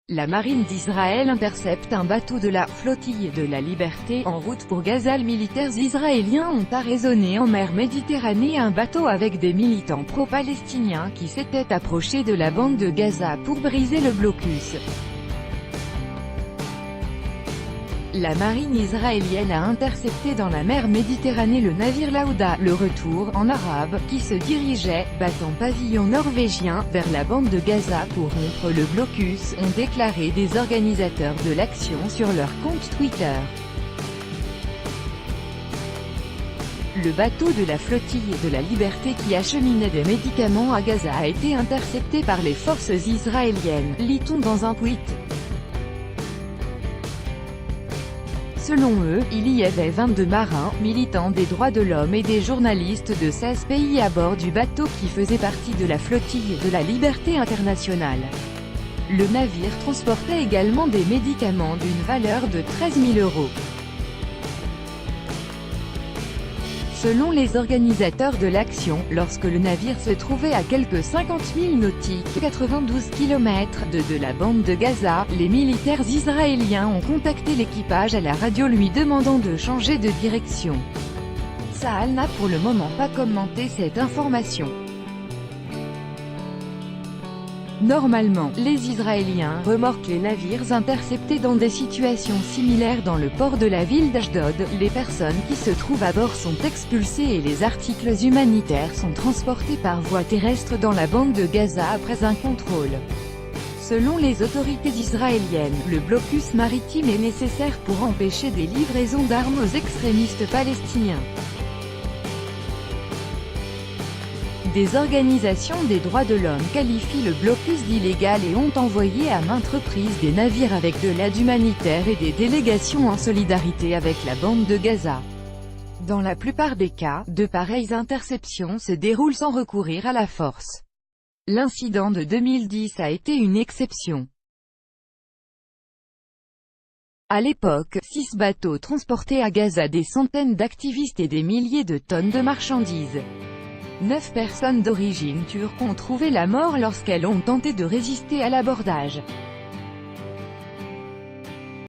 La marine d'Israël intercepte un bateau de la flottille de la Liberté en route pour Gaza. Les militaires israéliens ont arraisonné en mer Méditerranée un bateau avec des militants pro-palestiniens qui s'étaient approchés de la bande de Gaza pour briser le blocus. La marine israélienne a intercepté dans la mer Méditerranée le navire Lauda, le retour, en arabe, qui se dirigeait, battant pavillon norvégien, vers la bande de Gaza pour rompre le blocus, ont déclaré des organisateurs de l'action sur leur compte Twitter. Le bateau de la flottille de la Liberté qui acheminait des médicaments à Gaza a été intercepté par les forces israéliennes, lit-on dans un tweet. Selon eux, il y avait 22 marins, militants des droits de l'homme et des journalistes de 16 pays à bord du bateau qui faisait partie de la flottille de la Liberté internationale. Le navire transportait également des médicaments d'une valeur de 13 000 €. Selon les organisateurs de l'action, lorsque le navire se trouvait à quelques 50 000 nautiques, 92 km de la bande de Gaza, les militaires israéliens ont contacté l'équipage à la radio lui demandant de changer de direction. Tsahal n'a pour le moment pas commenté cette information. Normalement, les Israéliens remorquent les navires interceptés dans des situations similaires dans le port de la ville d'Ashdod. Les personnes qui se trouvent à bord sont expulsées et les articles humanitaires sont transportés par voie terrestre dans la bande de Gaza après un contrôle. Selon les autorités israéliennes, le blocus maritime est nécessaire pour empêcher des livraisons d'armes aux extrémistes palestiniens. Des organisations des droits de l'homme qualifient le blocus d'illégal et ont envoyé à maintes reprises des navires avec de l'aide humanitaire et des délégations en solidarité avec la bande de Gaza. Dans la plupart des cas, de pareilles interceptions se déroulent sans recourir à la force. L'incident de 2010 a été une exception. À l'époque, 6 bateaux transportaient à Gaza des centaines d'activistes et des milliers de tonnes de marchandises. 9 personnes d'origine turque ont trouvé la mort lorsqu'elles ont tenté de résister à l'abordage.